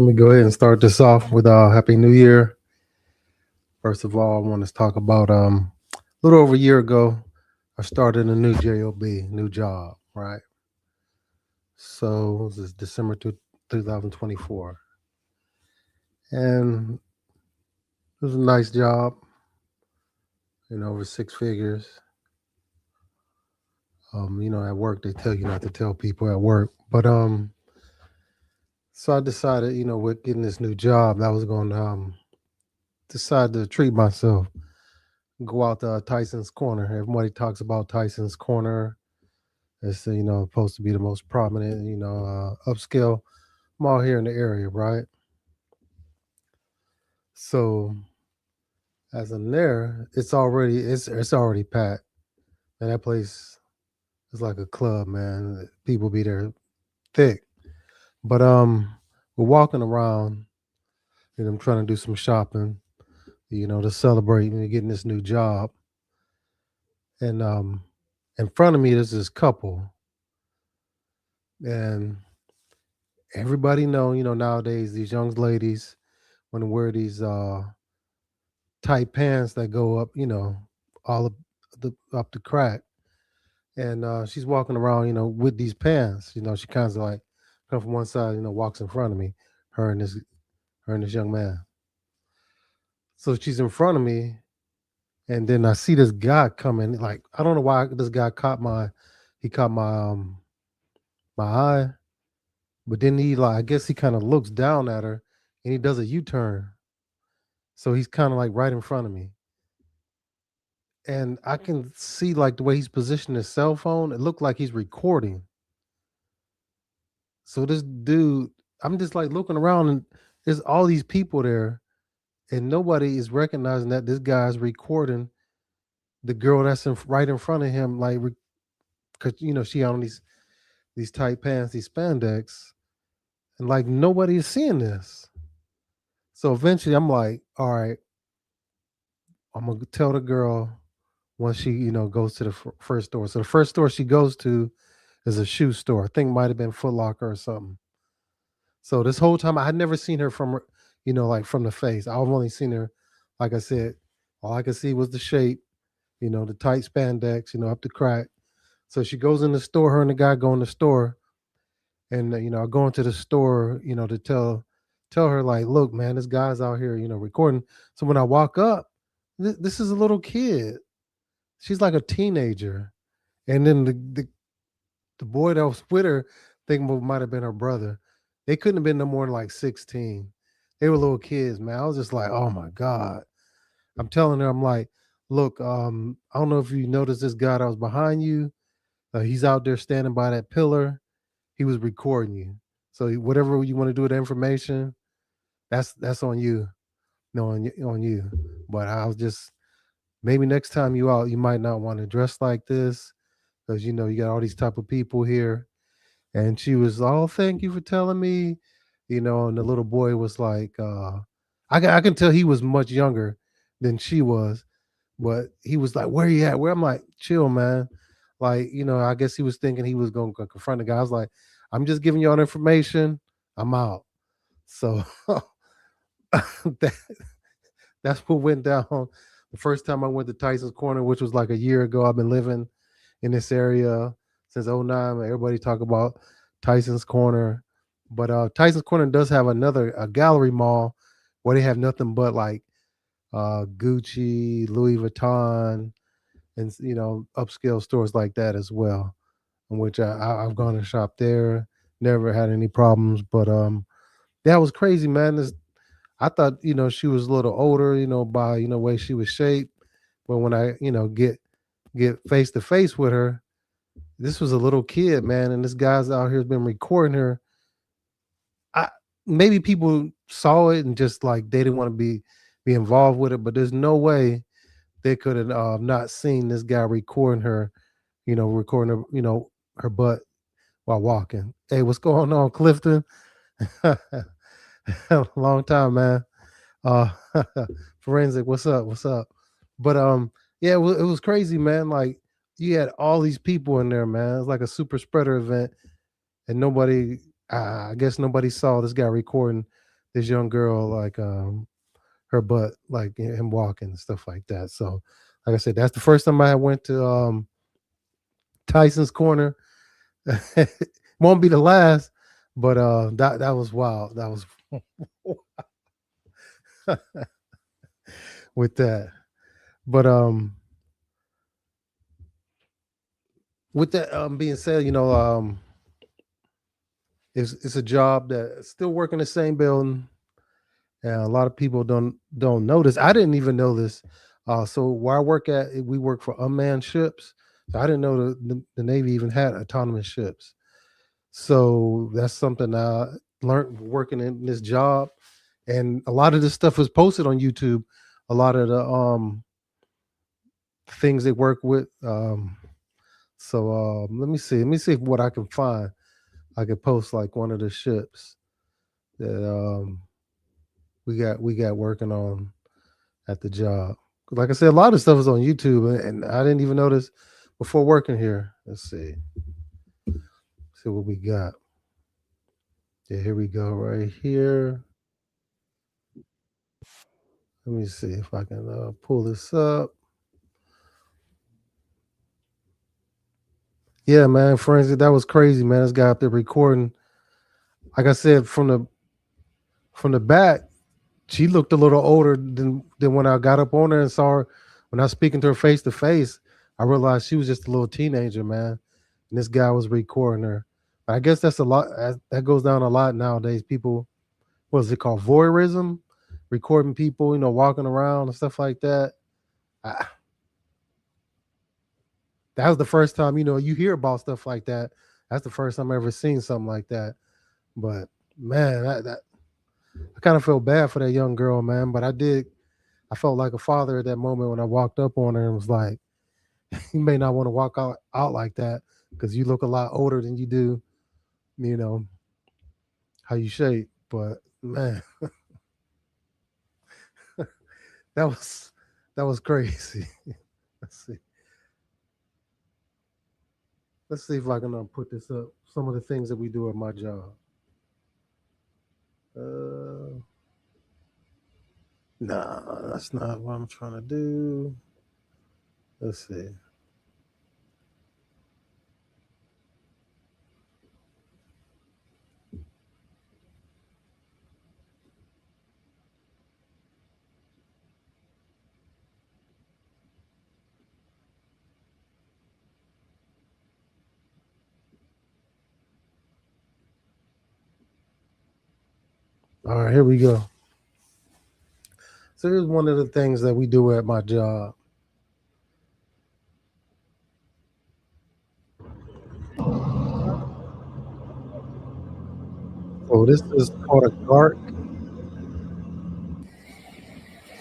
Let me go ahead and start this off with Happy New Year. First of all, I want to talk about a little over a year ago, I started a new job, new job, right? So this is December 2024, and it was a nice job, over six figures. At work they tell you not to tell people at work, but so I decided, with getting this new job, I was going to decide to treat myself. Go out to Tyson's Corner. Everybody talks about Tyson's Corner. It's supposed to be the most prominent upscale mall here in the area, right? So as I'm there, it's already packed, and that place is like a club, man. People be there thick, but we're walking around, and I'm trying to do some shopping, to celebrate me getting this new job, and in front of me there's this couple, and everybody know, nowadays these young ladies want to wear these tight pants that go up, all up up the crack. And she's walking around, with these pants. She kind of like come from one side, walks in front of me, her and this her and this young man. So she's in front of me, and then I see this guy coming. Like I don't know why this guy caught my eye, but then he like I guess he kind of looks down at her, and he does a U-turn. So he's kind of like right in front of me. And I can see like the way he's positioned his cell phone. It looked like he's recording. So this dude, I'm just like looking around, and there's all these people there, and nobody is recognizing that this guy's recording the girl that's right in front of him, like because she on these tight pants, these spandex, and like nobody is seeing this. So eventually, I'm like, all right, I'm gonna tell the girl once she goes to the first store. So the first store she goes to is a shoe store. I think it might have been Foot Locker or something. So this whole time I had never seen her from like from the face. I've only seen her, like I said, all I could see was the shape, the tight spandex, up the crack. So she goes in the store, her and the guy go in the store, and I go into the store, to tell her like, look, man, this guy's out here, recording. So when I walk up, this is a little kid. She's like a teenager. And then the boy that was with her, I think might have been her brother. They couldn't have been no more than like 16. They were little kids, man. I was just like, oh my God. I'm telling her, I'm like, look, I don't know if you noticed this guy that was behind you. He's out there standing by that pillar. He was recording you. So whatever you want to do with the information, that's on you. No, on you. But I was just maybe next time you out, you might not want to dress like this because you got all these type of people here. And she was, oh, thank you for telling me, and the little boy was like, I can tell he was much younger than she was, but he was like, where you at? Where I'm like, chill, man. Like, I guess he was thinking he was going to confront the guy. I was like, I'm just giving y'all information. I'm out. So that, that's what went down the first time I went to Tyson's Corner, which was like a year ago. I've been living in this area since '09. Everybody talk about Tyson's Corner, but Tyson's Corner does have a gallery mall where they have nothing but like Gucci, Louis Vuitton, and upscale stores like that as well. In which I've gone and shopped there, never had any problems. But that was crazy, man. I thought she was a little older, by way she was shaped, but when I get face to face with her, this was a little kid, man, and this guy's out here has been recording her. I Maybe people saw it and just like they didn't want to be involved with it, but there's no way they could have not seen this guy recording her, recording her, her butt while walking. Hey, what's going on, Clifton? Long time, man. Uh, Forensic, what's up? What's up? But yeah, it was crazy, man. Like you had all these people in there, man. It was like a super spreader event, and nobody, I guess nobody saw this guy recording this young girl like her butt, like him walking and stuff like that. So, like I said, that's the first time I went to Tyson's Corner. Won't be the last, but that was wild. That was with that. But with that being said, it's a job that still working the same building, and a lot of people don't know this. I didn't even know this. So where I work at, we work for unmanned ships. So I didn't know the Navy even had autonomous ships. So that's something I learned working in this job. And a lot of this stuff was posted on YouTube. A lot of the things they work with. So let me see. Let me see what I can find. I could post like one of the ships that we got working on at the job. Like I said, a lot of stuff is on YouTube, and I didn't even notice before working here. Let's see. See what we got. Yeah, here we go. Right here. Let me see if I can pull this up. Yeah, man, forensic. That was crazy, man. This guy up there recording. Like I said, from the back, she looked a little older than when I got up on her and saw her. When I was speaking to her face to face, I realized she was just a little teenager, man. And this guy was recording her. I guess that's a lot. That goes down a lot nowadays. People, what is it called? Voyeurism, recording people, walking around and stuff like that. I, that was the first time, you hear about stuff like that. That's the first time I ever seen something like that. But man, I kind of felt bad for that young girl, man. But I did. I felt like a father at that moment when I walked up on her and was like, "You may not want to walk out like that because you look a lot older than you do. You know how you shape." But man, that was that was crazy. Let's see. Let's see if I can put this up. Some of the things that we do at my job. Uh, nah, that's not what I'm trying to do. Let's see. All right, here we go. So here's one of the things that we do at my job. So this is called a GARC.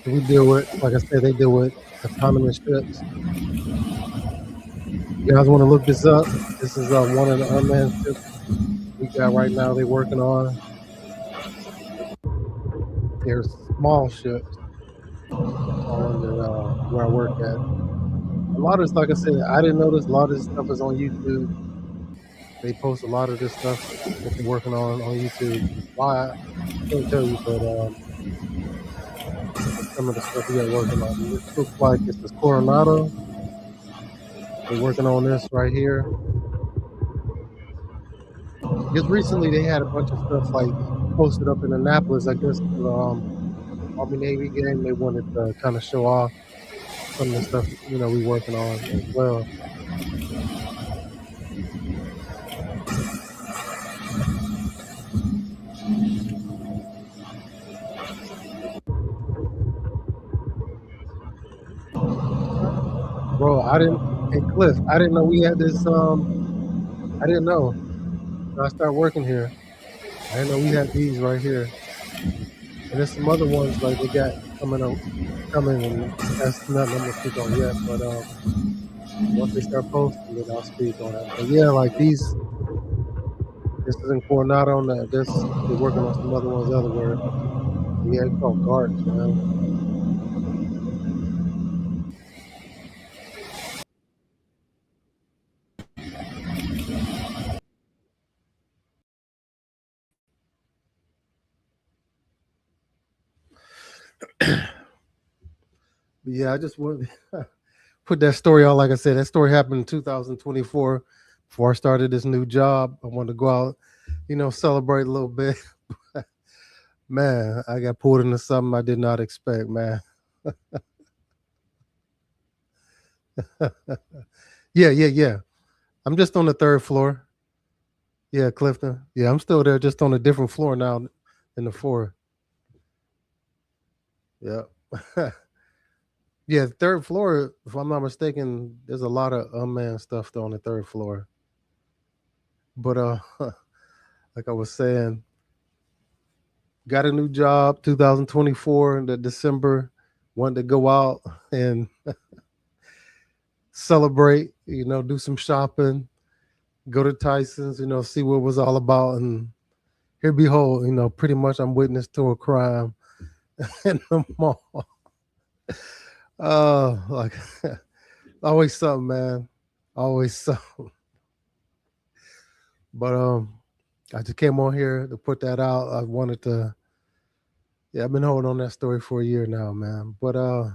So we deal with, like I said, they deal with autonomous ships. You guys want to look this up? This is one of the unmanned ships we got right now. They're working on. They're small ships on the where I work at. A lot of this, like I said, I didn't notice. A lot of this stuff is on YouTube. They post a lot of this stuff that they're working on YouTube. Why I can't tell you, but some of the stuff we got working on. This looks like it's this Coronado. They're working on this right here. Because recently they had a bunch of stuff like posted up in Annapolis. I guess for the Army Navy game, they wanted to kind of show off some of the stuff we working on as well. Bro, I didn't. Hey Cliff, I didn't know we had this. I didn't know. I started working here. I didn't know we had these right here. And there's some other ones like they got coming, and that's nothing I'm gonna speak on yet. But once they start posting it, I'll speak on it. But yeah, like these. This is in Coronado. And this they're working on some other ones everywhere. Yeah, it's called GARCs, man. Yeah, I just want to put that story out. Like I said, that story happened in 2024. Before I started this new job, I wanted to go out, celebrate a little bit. Man, I got pulled into something I did not expect, man. Yeah, yeah, yeah. I'm just on the third floor. Yeah, Clifton. Yeah, I'm still there, just on a different floor now than the fourth. Yeah. Yeah, third floor, if I'm not mistaken, there's a lot of unmanned stuff on the third floor. But like I was saying, got a new job 2024 in the December, wanted to go out and celebrate, do some shopping, go to Tyson's, see what it was all about. And here behold, pretty much I'm witness to a crime in the mall. Like always something, man. Always something. But I just came on here to put that out. I wanted to, yeah, I've been holding on that story for a year now, man. But I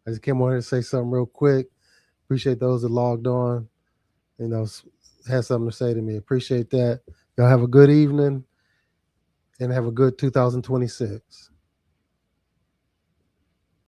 just came on here to say something real quick. Appreciate those that logged on, had something to say to me. Appreciate that. Y'all have a good evening and have a good 2026.